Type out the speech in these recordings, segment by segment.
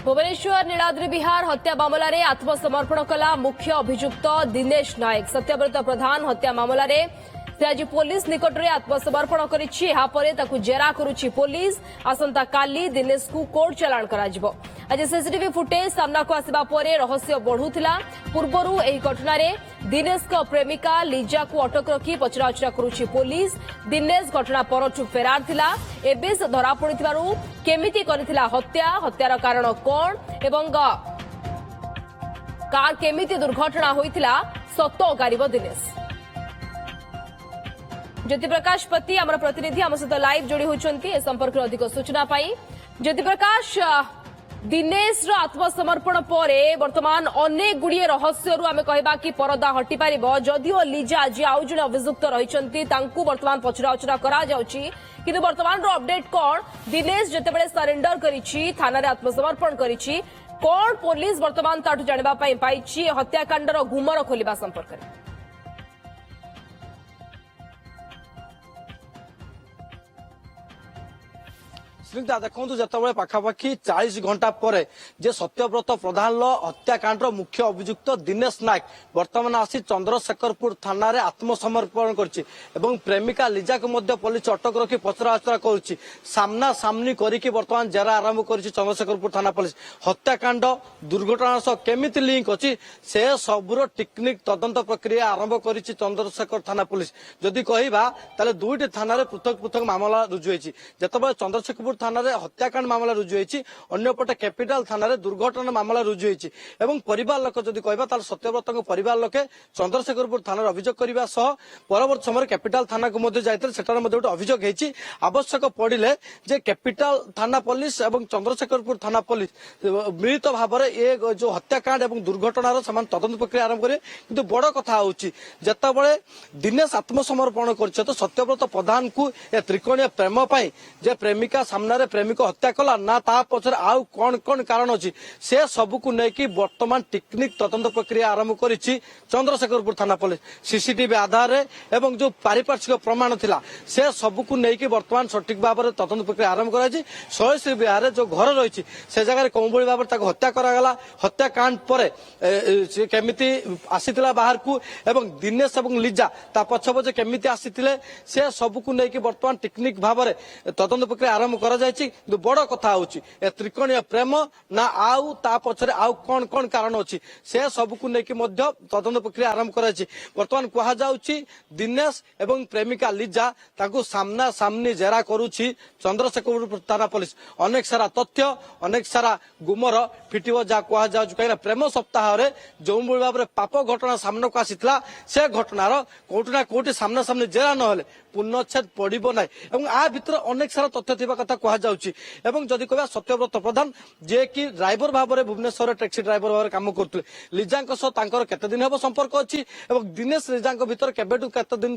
भुवनेश्वर नीलाद्रि विहार हत्या मामला रे आत्मसमर्पण कला मुख्य अभियुक्त दिनेश नायक। सत्यव्रत प्रधान हत्या मामला रे से आज पुलिस निकट में आत्मसमर्पण कर जेरा करुछि पुलिस। आसंता काली दिनेश को कोर्ट चलाण कराजिबो। आज सीसीटीवी फुटेज सामना को आसिबा परे रहस्य बढ़ुथिला। पूर्वरु एही घटना रे दिनेश को प्रेमिका लिजा को अटक रखी पचराउचरा करुछि पुलिस। दिनेश घटना परठु फरार थिला। एबे से धरा पड़िथिबारु केमिति करिथिला हत्या, हत्यार कारण कोन एवं कार केमिति दुर्घटना होइथिला सत्य ओगारिबो दिनेश। ज्योति प्रकाश पति आम प्रतिनिधि आम सहित लाइव जोड़ी होती ए संपर्क अधिक सूचना पाई। ज्योति प्रकाश, दिनेश आत्मसमर्पण पर वर्तमान अनेक गुड़िए रहस्यरू आम कहबा कि परदा हटि पारिबो। जदिओ लिजा आज आउ जणे अभियुक्त रहिसंती तांकू वर्तमान पचराउचरा करा जाउची, किंतु वर्तमान रो अपडेट कोन? दिनेश जेतेबेले सरेंडर करिछि, थाना रे आत्मसमर्पण करिछि, कोन पुलिस वर्तमान ताठु जानिबा पई पाइछि हत्याकांडर गुमर खोलिबा संपर्क रे? देखो जो पाखापाखि 40 घंटा पर जे सत्यव्रत प्रधान हत्याकांड मुख्य अभियुक्त दिनेश नायक वर्तमान आसी चंद्रशेखरपुर थाना रे आत्मसमर्पण करछि एवं प्रेमिका लिजा को मध्य पुलिस अटक रखी पचराउचरा करुछि। सामना सामनी करिकि वर्तमान जेरा आरंभ करिछि चंद्रशेखरपुर थाना पुलिस। हत्याकांड दुर्घटना सह केमिति लिंक अछि से सबुर टेक्निक तदंत प्रक्रिया आरंभ करिछि चंद्रशेखर थाना पुलिस। जदि कहिबा ताले दुईटी थाना रे पृथक पृथक मामला रुजु होइछि। जेतबे चंद्रशेखरपुर थाना रे हत्याकांड मामला रुजु होइछि, अन्यपटे कैपिटल थाना रे दुर्घटना मामला रुजु होइछि एवं परिवार लोक जदि कहबा ताले सत्यव्रत परिवार लोके चंद्रशेखरपुर थाना रे अभियोग करबा सह परवर्ती समय कैपिटल थाना को मध्ये जाइतले सेटार मध्ये गोटे अभियोग हेछि। आवश्यक पड़िले जे कैपिटल थाना पुलिस एवं चंद्रशेखरपुर थाना पुलिस मिलित भाव में ये जो हत्याकांड एवं दुर्घटनार समान तदंत प्रक्रिया आरंभ करे। किंतु बड़ कथा होछि जेतेबेले दिनेश आत्मसमर्पण करछ तो सत्यव्रत प्रधान को ए त्रिकोणीय प्रेम पाई जे प्रेमिका सामना रे प्रेमिक हत्या कला ना ता पछरे आउ कोन कोन कारण अछि से सब को नेकी वर्तमान टेक्निक तदंत प्रक्रिया आरंभ करिछि चंद्रशेखरपुर थाना पुलिस। सीसीटीवी आधार रे एवं जो पारिपार्श्विक प्रमाण थिला से सब को नेकी वर्तमान सठिक भाव में तदंत प्रक्रिया आरंभ कराछि। शैश्री विहार जो घर रही से जगह कौन भाई भाव में हत्या करागला। हत्याकांड पर से केमिति आसीथिला बाहर को एवं दिनेश एवं लिजा ता पछ पछ केमिति आसीथिले से सब को नेकी वर्तमान टेक्निक भाव में तदंत प्रक्रिया आरंभ करा जायछि। बड़ कथा होछि ए त्रिकोणीय प्रेम ना आउ ता पछरे आउ कोन कोन कारण अछि से सब को नेकी मध्य तदंत प्रक्रिया आरंभ कराछि। वर्तमान कहा जाउछि दिनेश एवं प्रेमिका लिजा ताकू सामना सामनी जेरा करूछि चंद्रशेखरपुर थाना पुलिस। अनेक सारा तथ्य अनेक सारा गुमर फिटिव जा कहा जाउछि कहिना प्रेम सप्ताह रे जो भाव में पाप घटना सामना को आसीथिला से घटनार कोठी ना कोठी सामना सामनी जेरा नहले पुनच्छेद पड़िबो नै एवं आ भितर अनेक सारा तथ्य थिबा कथा कहा जाउछि। एवं जदि कहबा सत्यव्रत प्रधान जे कि ड्राइवर भाव में भुवनेश्वर टैक्सी ड्राइवर भाव में काम करथले लिजांक सह तांकर केते दिन हेबो संपर्क अछि एवं दिनेश लिजांक भितर केबेटु केते दिन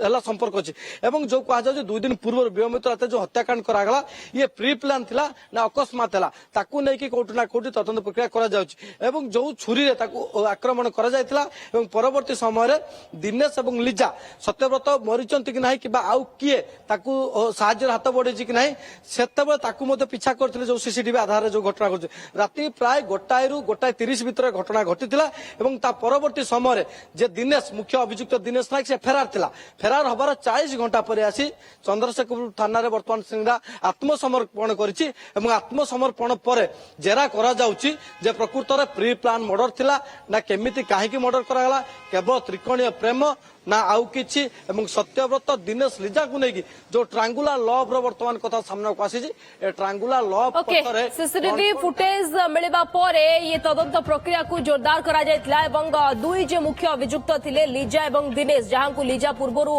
हला संपर्क अछि एवं जो कहा जाउछि 2 दिन पूर्व विलंबित राते जो हत्याकांड करागला ये प्री प्लान थिला ना अकस्मात हला ताकू नै कि कोठी ना कोठी तदंत प्रक्रिया करा जाउछि एवं जो छुरी रे ताकू आक्रमण करा जायतिला एवं परवर्ती समय रे दिनेश एवं लिजा सत्यव्रत मरिचंती कि नाही कि आउ किए ताकू साहाଯ୍य हाथ बढ़े कि नाही सेतबे ताकू मते पीछा करथिले जो सीसीटीवी आधार जो घटना करछ। राति प्राय 1 रु 1:30 भितर घटना घटिथिला एवं ता परवर्ती समय रे जे दिनेश मुख्य अभियुक्त दिनेश नायक से फेरार थिला। फेरार हबार 40 घंटा पर आसी चंद्रशेखरपुर थाना रे वर्तमान सिंगडा आत्मसमर्पण करिछि एवं आत्मसमर्पण पर जेरा करा जाउछि जे प्रकृत रे प्री प्लान मर्डर थिला ना केमिति काहे की मर्डर करागला केवल त्रिकोणीय प्रेम ना आउ किछि एवं सत्यव्रत दिनेश लिजा को नेकी जो ट्रांगुलर लव रो वर्तमान कथा सामना को आसी ए ट्रांगुलर लव पथरे सीसीटीवी फुटेज मिलबा परे ये तदंत प्रक्रिया को जोरदार करा जायतिला एवं दुई जे मुख्य अभियुक्त थिले लिजा एवं दिनेश जहां को लिजा पूर्वरु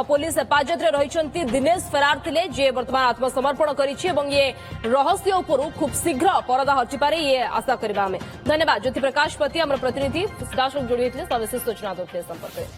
पुलिस हेफाजत रे रहिसंती दिनेश फरार थिले जे वर्तमान आत्मसमर्पण करिछि एवं ये रहस्य उपरु खूब शीघ्र परदा हटि पारे ये आशा करबा हमें। धन्यवाद ज्योति प्रकाश पति हमर प्रतिनिधि सीधा जोड़ी होइथिले सविशेष सूचना दोते संपर्क।